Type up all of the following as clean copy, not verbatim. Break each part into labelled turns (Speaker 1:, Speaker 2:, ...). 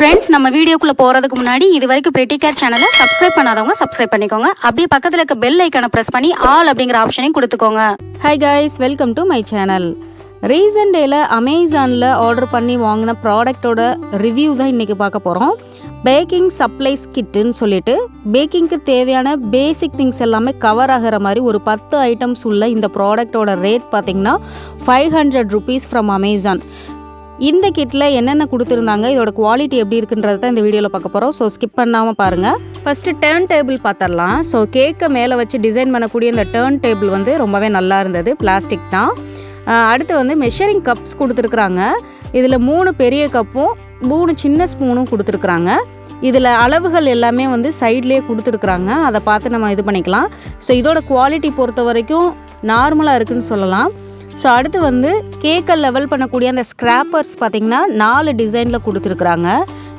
Speaker 1: Friends, நம்ம வீடியோக்குள்ளே போகிறதுக்கு முன்னாடி இது வரைக்கும் பிரிட்டி கேர் சேனலை சப்ஸ்கிரைப் பண்ணாதவங்க சப்ஸ்கிரைப் பண்ணிக்கோங்க. அப்படியே பக்கத்தில் இருக்க பெல் ஐக்கானை ப்ரெஸ் பண்ணி ஆல் அப்படிங்கிற ஆப்ஷனையும் கொடுத்துக்கோங்க.
Speaker 2: Hi guys, welcome to my channel. Recent டேயில் அமேசானில் ஆர்டர் பண்ணி வாங்கின ப்ராடக்டோட ரிவ்யூ தான் இன்றைக்கி பார்க்க போகிறோம். பேக்கிங் சப்ளைஸ் கிட்டுன்னு சொல்லிட்டு பேக்கிங்க்கு தேவையான பேசிக் திங்ஸ் எல்லாமே கவர் ஆகிற மாதிரி ஒரு 10 ஐட்டம்ஸ் உள்ள இந்த ப்ராடக்டோட ரேட் பார்த்திங்கன்னா 500 rupees ஃப்ரம் அமேசான். இந்த கிட்டில் என்னென்ன கொடுத்துருந்தாங்க, இதோட குவாலிட்டி எப்படி இருக்குன்றது தான் இந்த வீடியோவில் பார்க்க போகிறோம். ஸோ ஸ்கிப் பண்ணாமல் பாருங்கள். ஃபஸ்ட்டு டர்ன் டேபிள் பார்த்துடலாம். ஸோ கேக்கை மேலே வச்சு டிசைன் பண்ணக்கூடிய இந்த டர்ன் டேபிள் வந்து ரொம்பவே நல்லா இருந்தது, பிளாஸ்டிக் தான். அடுத்து வந்து மெஷரிங் கப்ஸ் கொடுத்துருக்குறாங்க. இதில் 3 பெரிய கப்பும் 3 சின்ன ஸ்பூனும் கொடுத்துருக்குறாங்க. இதில் அளவுகள் எல்லாமே வந்து சைட்லேயே கொடுத்துருக்குறாங்க, அதை பார்த்து நம்ம இது பண்ணிக்கலாம். ஸோ இதோட குவாலிட்டி பொறுத்த வரைக்கும் நார்மலாக இருக்குதுன்னு சொல்லலாம். ஸோ அடுத்து வந்து கேக்கை லெவல் பண்ணக்கூடிய அந்த ஸ்க்ராப்பர்ஸ் பார்த்திங்கன்னா 4 டிசைனில் கொடுத்துருக்குறாங்க.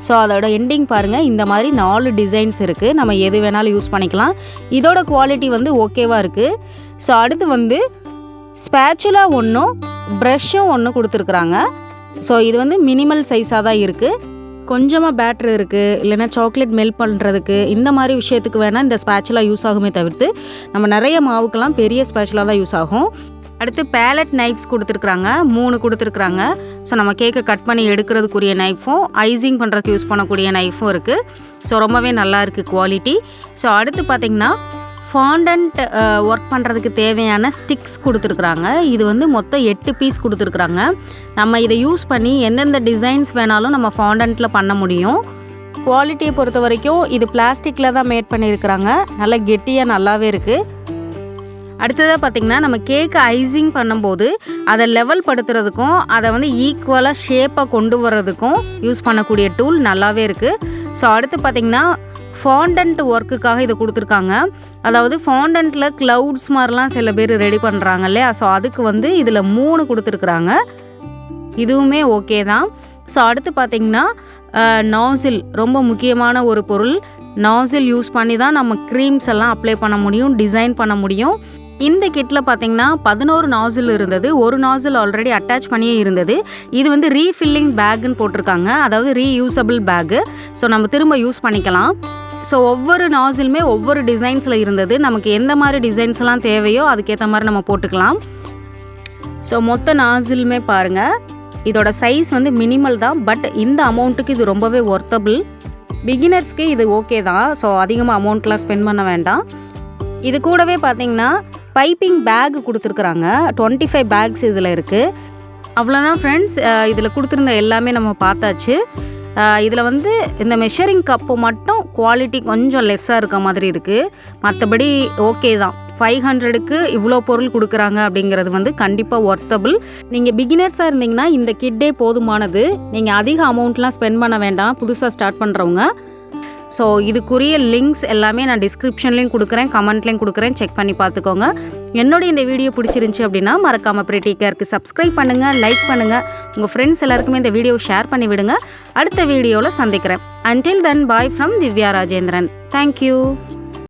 Speaker 2: ஸோ அதோட எண்டிங் பாருங்கள், இந்த மாதிரி 4 டிசைன்ஸ் இருக்குது. நம்ம எது வேணாலும் யூஸ் பண்ணிக்கலாம். இதோட குவாலிட்டி வந்து ஓகேவாக இருக்குது. ஸோ அடுத்து வந்து ஸ்பேச்சுலா ஒன்றும் ப்ரஷ்ஷும் ஒன்று கொடுத்துருக்குறாங்க. ஸோ இது வந்து மினிமல் சைஸாக தான் இருக்குது. கொஞ்சமாக பேட்ரு இருக்குது, இல்லைன்னா சாக்லேட் மெல்ட் பண்ணுறதுக்கு இந்த மாதிரி விஷயத்துக்கு வேணால் இந்த ஸ்பேச்சுலா யூஸ் ஆகுமே தவிர்த்து நம்ம நிறைய மாவுக்கெல்லாம் பெரிய ஸ்பேச்சுலா தான் யூஸ் ஆகும். அடுத்து பேலட் நைஃப்ஸ் கொடுத்துருக்குறாங்க, 3 கொடுத்துருக்குறாங்க. ஸோ நம்ம கேக்கை கட் பண்ணி எடுக்கிறதுக்குரிய நைஃபும் ஐசிங் பண்ணுறதுக்கு யூஸ் பண்ணக்கூடிய நைஃபும் இருக்குது. ஸோ ரொம்பவே நல்லா இருக்குது குவாலிட்டி. ஸோ அடுத்து பார்த்திங்கன்னா ஃபாண்டன்ட் ஒர்க் பண்ணுறதுக்கு தேவையான ஸ்டிக்ஸ் கொடுத்துருக்குறாங்க. இது வந்து மொத்தம் 8 பீஸ் கொடுத்துருக்குறாங்க. நம்ம இதை யூஸ் பண்ணி எந்தெந்த டிசைன்ஸ் வேணாலும் நம்ம ஃபாண்டன்ட்டில் பண்ண முடியும். குவாலிட்டியை பொறுத்த வரைக்கும் இது பிளாஸ்டிக்கில் தான் மேட் பண்ணியிருக்கிறாங்க, நல்லா கெட்டியாக நல்லாவே இருக்குது. அடுத்ததாக பார்த்திங்கன்னா நம்ம கேக்கை ஐசிங் பண்ணும்போது அதை லெவல் படுத்துறதுக்கும் அதை வந்து ஈக்குவலாக ஷேப்பாக கொண்டு வர்றதுக்கும் யூஸ் பண்ணக்கூடிய டூல் நல்லாவே இருக்குது. ஸோ அடுத்து பார்த்திங்கன்னா ஃபாண்டன்ட் ஒர்க்குக்காக இதை கொடுத்துருக்காங்க. அதாவது ஃபாண்டன்ட்டில் க்ளவுட்ஸ் மாதிரிலாம் சில பேர் ரெடி பண்ணுறாங்க இல்லையா, ஸோ அதுக்கு வந்து இதில் 3 கொடுத்துருக்குறாங்க. இதுவுமே ஓகே தான். ஸோ அடுத்து பார்த்திங்கன்னா நாசில் ரொம்ப முக்கியமான ஒரு பொருள். நாசில் யூஸ் பண்ணி தான் நம்ம க்ரீம்ஸ் எல்லாம் அப்ளை பண்ண முடியும், டிசைன் பண்ண முடியும். இந்த கிட்டில் பார்த்திங்கன்னா 11 நாசில் இருந்தது. ஒரு நாசில் ஆல்ரெடி அட்டாச் பண்ணியே இருந்தது. இது வந்து ரீஃபில்லிங் பேக்குன்னு போட்டிருக்காங்க, அதாவது ரீயூசபிள் பேக்கு. ஸோ நம்ம திரும்ப யூஸ் பண்ணிக்கலாம். ஸோ ஒவ்வொரு நாசிலுமே ஒவ்வொரு டிசைன்ஸில் இருந்தது. நமக்கு எந்த மாதிரி டிசைன்ஸ்லாம் தேவையோ அதுக்கேற்ற மாதிரி நம்ம போட்டுக்கலாம். ஸோ மொத்த நாசிலுமே பாருங்கள், இதோட சைஸ் வந்து மினிமல் தான். பட் இந்த அமௌண்ட்டுக்கு இது ரொம்பவே ஒர்த்தபிள். பிகினர்ஸ்க்கு இது ஓகே தான். ஸோ அதிகமாக அமௌண்ட்லாம் ஸ்பெண்ட் பண்ண வேண்டாம். இது கூடவே பார்த்திங்கன்னா பைப்பிங் பேக் கொடுத்துருக்குறாங்க. 25 பேக்ஸ் இதில் இருக்குது. அவ்வளோதான் ஃப்ரெண்ட்ஸ், இதில் கொடுத்துருந்த எல்லாமே நம்ம பார்த்தாச்சு. இதில் வந்து இந்த மெஷரிங் கப்பு மட்டும் குவாலிட்டி கொஞ்சம் லெஸ்ஸாக இருக்க மாதிரி இருக்குது. மற்றபடி ஓகே தான். 500க்கு இவ்வளோ பொருள் கொடுக்குறாங்க அப்படிங்கிறது வந்து கண்டிப்பாக ஒர்த்தபிள். நீங்கள் பிகினர்ஸாக இருந்தீங்கன்னா இந்த கிட்டே போதுமானது. நீங்கள் அதிக அமௌண்ட்லாம் ஸ்பெண்ட் பண்ண வேண்டாம் புதுசாக ஸ்டார்ட் பண்ணுறவங்க. ஸோ இதுக்குரிய லிங்க்ஸ் எல்லாமே நான் டிஸ்கிரிப்ஷன்லேயும் கொடுக்குறேன், கமெண்ட்லேயும் கொடுக்குறேன், செக் பண்ணி பார்த்துக்கோங்க. என்னோட இந்த வீடியோ பிடிச்சிருந்துச்சி அப்படின்னா மறக்காமல் பிரிட்டி கேருக்கு சப்ஸ்கிரைப் பண்ணுங்கள், லைக் பண்ணுங்கள், உங்கள் ஃப்ரெண்ட்ஸ் எல்லாருக்குமே இந்த வீடியோவை ஷேர் பண்ணி விடுங்க. அடுத்த வீடியோவில் சந்திக்கிறேன். Until then, bye from Divya Rajendran. Thank you.